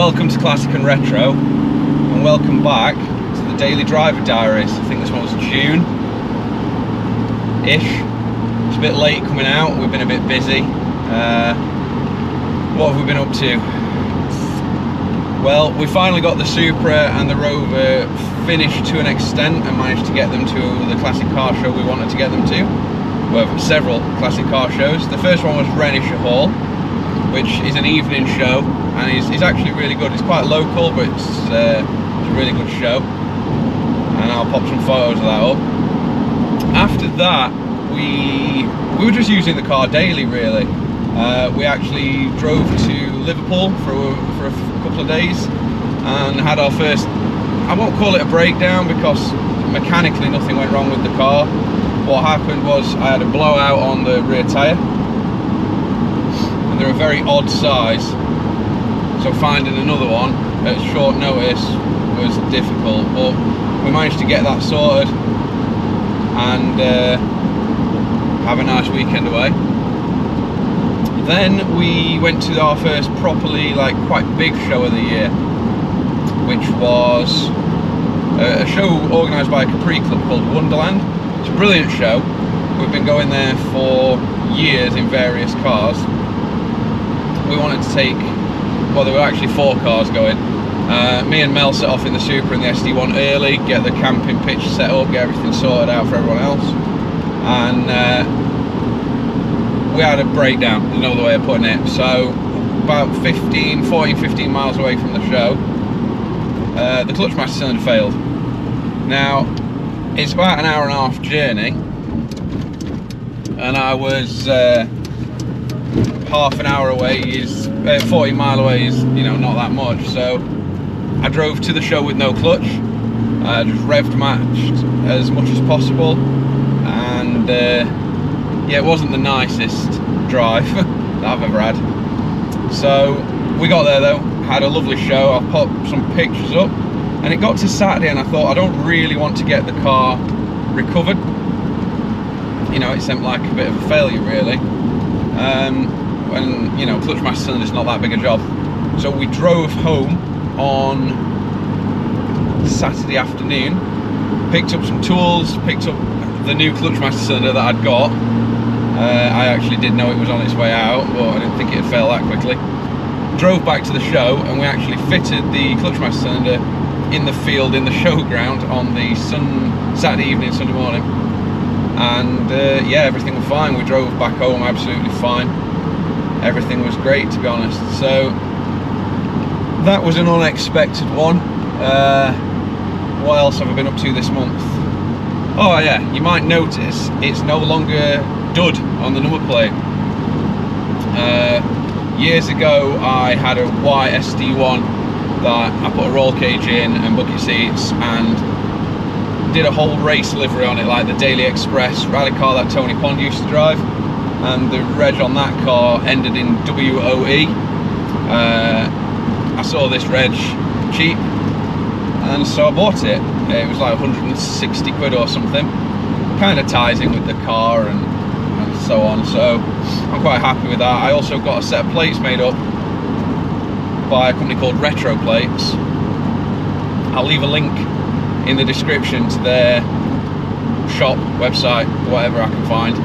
Welcome to Classic and Retro, and welcome back to the Daily Driver Diaries. I think this one was June-ish. It's a bit late coming out, we've been a bit busy. What have we been up to? Well, we finally got the Supra and the Rover finished to an extent and managed to get them to the classic car show we wanted to get them to. Well, several classic car shows. The first one was Rennesshire Hall, which is an evening show, and it's actually really good. It's quite local, but it's a really good show, and I'll pop some photos of that up. After that, we were just using the car daily, really. We actually drove to Liverpool for a couple of days and had our first, I won't call it a breakdown because mechanically nothing went wrong with the car. What happened was I had a blowout on the rear tyre, and they're a very odd size, so finding another one at short notice was difficult, but we managed to get that sorted and have a nice weekend away. Then we went to our first properly, quite big show of the year, which was a show organised by a Capri club called Wonderland. It's a brilliant show. We've been going there for years in various cars. We wanted to take, well, there were actually 4 cars going. Me and Mel set off in the Supra and the SD1 early, get the camping pitch set up, get everything sorted out for everyone else, and we had a breakdown, there's no other way of putting it. So about 14, 15 miles away from the show, the clutch master cylinder failed. Now, it's about an hour and a half journey, and I was half an hour away, 40 mile away is, not that much. So I drove to the show with no clutch, just revved matched as much as possible, and yeah, it wasn't the nicest drive that I've ever had. So we got there though, had a lovely show. I'll put some pictures up, and it got to Saturday and I thought I don't really want to get the car recovered. It seemed like a bit of a failure really. When clutch master cylinder is not that big a job. So we drove home on Saturday afternoon, picked up some tools, picked up the new clutch master cylinder that I'd got. I actually did know it was on its way out, but I didn't think it had failed that quickly. Drove back to the show, and we actually fitted the clutch master cylinder in the field in the showground on the Saturday evening, Sunday morning, and yeah, everything was fine. We drove back home absolutely fine. Everything was great, to be honest. So that was an unexpected one. What else have I been up to this month? Oh yeah, you might notice it's no longer dud on the number plate. Years ago I had a white SD1 that I put a roll cage in and bucket seats and did a whole race livery on it, like the Daily Express rally car that Tony Pond used to drive, and the reg on that car ended in WOE. I saw this reg cheap, and so I bought it. It was like 160 quid or something. Kind of ties in with the car and so on, so I'm quite happy with that. I also got a set of plates made up by a company called Retro Plates. I'll leave a link in the description to their shop, website, whatever I can find.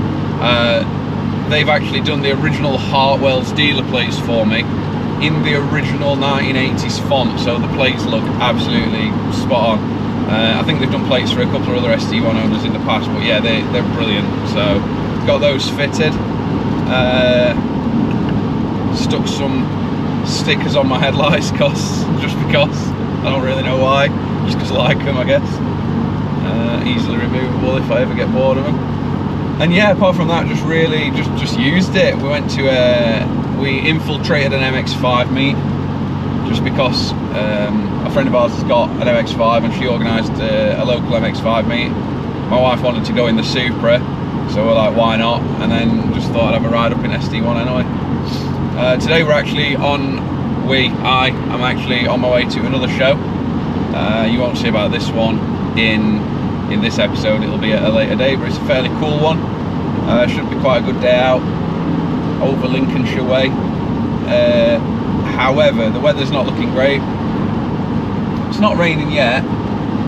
They've actually done the original Hartwell's dealer plates for me in the original 1980s font, so the plates look absolutely spot on. I think they've done plates for a couple of other SD1 owners in the past, but yeah, they're brilliant. So got those fitted, stuck some stickers on my headlights just because I don't really know why, just because I like them, I guess. Easily removable if I ever get bored of them. And yeah, apart from that, just really just used it. We went to we infiltrated an MX-5 meet just because a friend of ours has got an MX-5 and she organised a local MX-5 meet. My wife wanted to go in the Supra, so we're like, why not? And then just thought I'd have a ride up in SD1 anyway. Today we're actually I'm actually on my way to another show. You won't see about this one in this episode, it'll be at a later day, but it's a fairly cool one. Should be quite a good day out over Lincolnshire way. However, the weather's not looking great. It's not raining yet,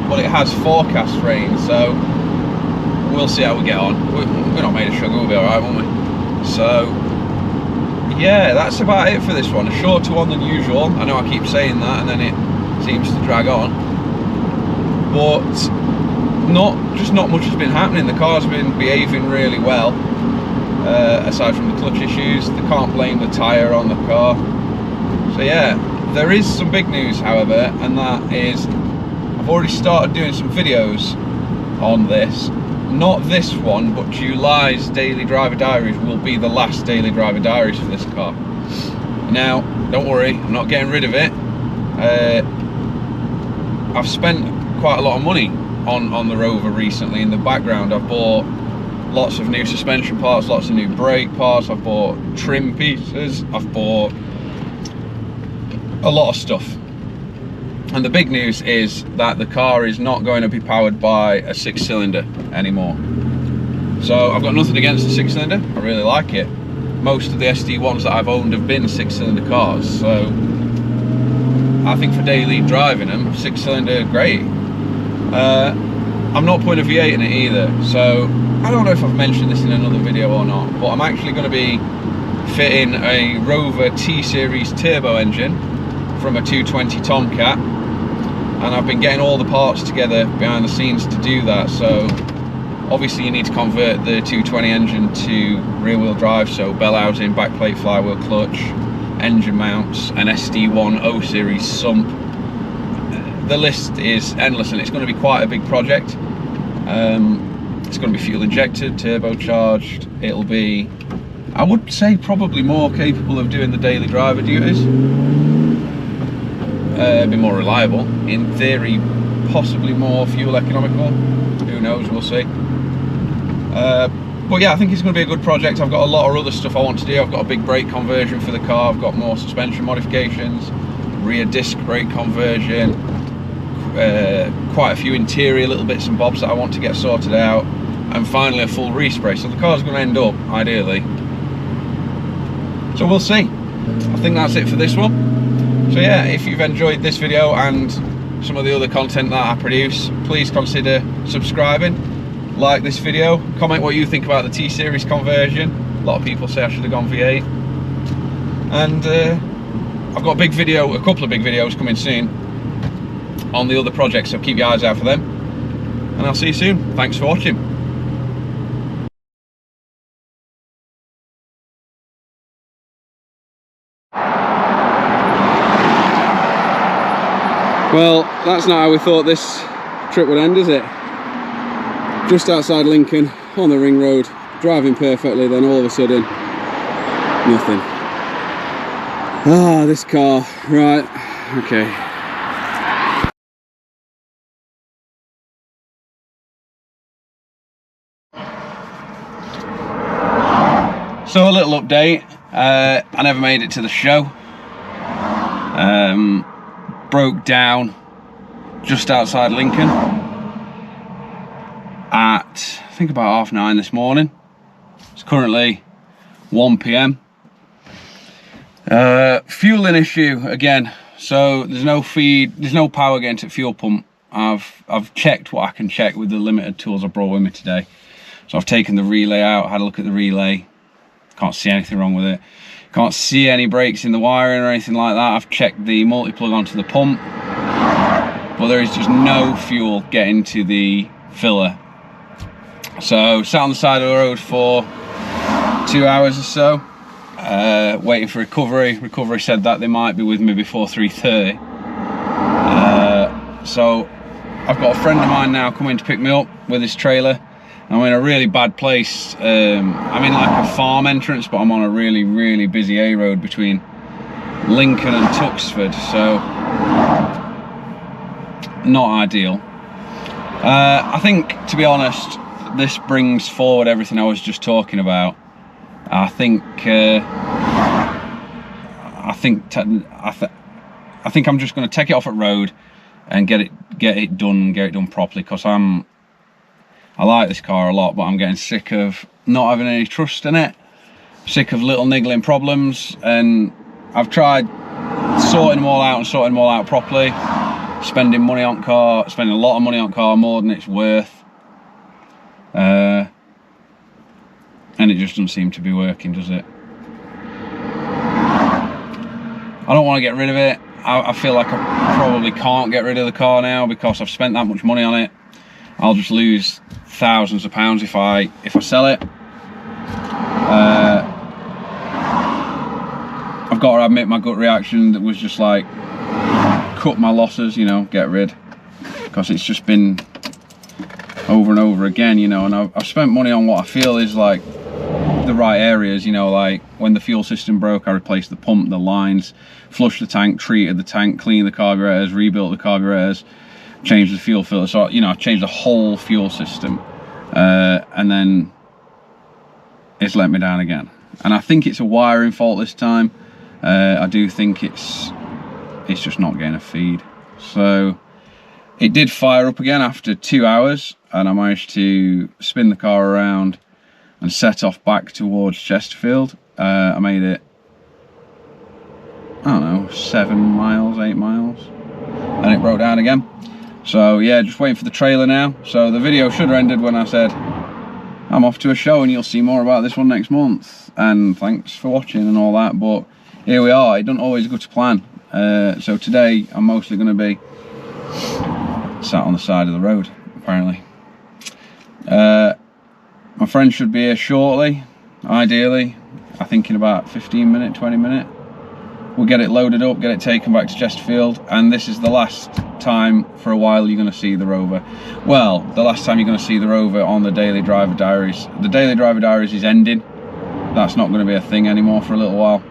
but it has forecast rain, so we'll see how we get on. We're not made of sugar, we'll be alright, won't we? So yeah, that's about it for this one. A shorter one than usual. I know I keep saying that and then it seems to drag on, but not much has been happening. The car's been behaving really well, aside from the clutch issues. They can't blame the tyre on the car. So yeah, there is some big news, however, and that is I've already started doing some videos on this. Not this one, but July's Daily Driver Diaries will be the last Daily Driver Diaries for this car. Now, don't worry, I'm not getting rid of it. I've spent quite a lot of money on the Rover recently. In the background, I've bought lots of new suspension parts, lots of new brake parts, I've bought trim pieces, I've bought a lot of stuff. And the big news is that the car is not going to be powered by a 6-cylinder anymore. So I've got nothing against the 6-cylinder, I really like it. Most of the SD1s that I've owned have been 6-cylinder cars, so I think for daily driving them, 6-cylinder, great. I'm not putting a V8 in it either, so I don't know if I've mentioned this in another video or not, but I'm actually going to be fitting a Rover T-Series turbo engine from a 220 Tomcat, and I've been getting all the parts together behind the scenes to do that. So obviously you need to convert the 220 engine to rear wheel drive, so bell housing, backplate, flywheel, clutch, engine mounts, an SD1 0 series sump. The list is endless and it's going to be quite a big project. It's going to be fuel injected, turbocharged. It'll be, I would say, probably more capable of doing the daily driver duties. Be more reliable, in theory, possibly more fuel economical, who knows, we'll see. But yeah, I think it's going to be a good project. I've got a lot of other stuff I want to do. I've got a big brake conversion for the car, I've got more suspension modifications, rear disc brake conversion, quite a few interior little bits and bobs that I want to get sorted out, and finally a full respray. So the car's going to end up ideally, so we'll see. I think that's it for this one. So yeah, if you've enjoyed this video and some of the other content that I produce, please consider subscribing, like this video, comment what you think about the T-Series conversion. A lot of people say I should have gone V8. And I've got a couple of big videos coming soon on the other projects, so keep your eyes out for them. And I'll see you soon. Thanks for watching. Well, that's not how we thought this trip would end, is it? Just outside Lincoln, on the ring road, driving perfectly, then all of a sudden, nothing. Ah, this car, right, okay. So a little update, I never made it to the show. Broke down just outside Lincoln at, I think, about 9:30 this morning. It's currently 1 PM. Fueling issue again, so there's no feed, there's no power getting to the fuel pump. I've checked what I can check with the limited tools I brought with me today. So I've taken the relay out, had a look at the relay, can't see anything wrong with it. Can't see any breaks in the wiring or anything like that. I've checked the multi-plug onto the pump, but there is just no fuel getting to the filler. So sat on the side of the road for 2 hours or so, waiting for recovery. Recovery said that they might be with me before 3:30. So I've got a friend of mine now coming to pick me up with his trailer. I'm in a really bad place. I'm in like a farm entrance, but I'm on a really, really busy A road between Lincoln and Tuxford, so not ideal. I think, to be honest, this brings forward everything I was just talking about. I think I'm just going to take it off at road and get it done properly, because I like this car a lot, but I'm getting sick of not having any trust in it. Sick of little niggling problems, and I've tried sorting them all out and sorting them all out properly. Spending a lot of money on car, more than it's worth. And it just doesn't seem to be working, does it? I don't want to get rid of it. I feel like I probably can't get rid of the car now because I've spent that much money on it. I'll just lose thousands of pounds if I sell it. I've got to admit, my gut reaction that was just like, cut my losses, you know, get rid, because it's just been over and over again, you know. And I've spent money on what I feel is like the right areas, you know, like when the fuel system broke, I replaced the pump, the lines, flushed the tank, treated the tank, cleaned the carburetors, rebuilt the carburetors, changed the fuel filter. So, you know, I changed the whole fuel system, and then it's let me down again. And I think it's a wiring fault this time. I do think it's just not getting a feed. So it did fire up again after 2 hours, and I managed to spin the car around and set off back towards Chesterfield. I made it, I don't know, 7 miles, 8 miles, and it broke down again. So yeah, just waiting for the trailer now. So the video should have ended when I said I'm off to a show, and you'll see more about this one next month. And thanks for watching and all that, but here we are. It doesn't always go to plan. So today I'm mostly going to be sat on the side of the road, apparently. My friend should be here shortly, ideally. I think in about 15 minutes, 20 minutes. We'll get it loaded up, get it taken back to Chesterfield, and this is the last time for a while you're going to see the Rover. Well, the last time you're going to see the Rover on the Daily Driver Diaries. The Daily Driver Diaries is ending. That's not going to be a thing anymore for a little while.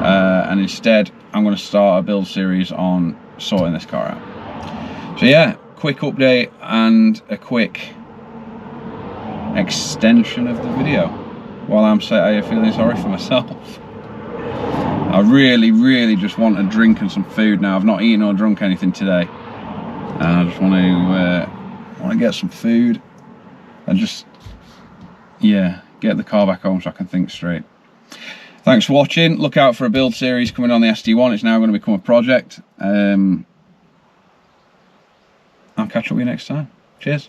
And instead, I'm going to start a build series on sorting this car out. So yeah, quick update and a quick extension of the video while I'm sat here feeling sorry for myself. I really just want a drink and some food now. I've not eaten or drunk anything today, and I just want to get some food and just, yeah, get the car back home so I can think straight. Thanks for watching. Look out for a build series coming on the SD1. It's now going to become a project. I'll catch up with you next time. Cheers.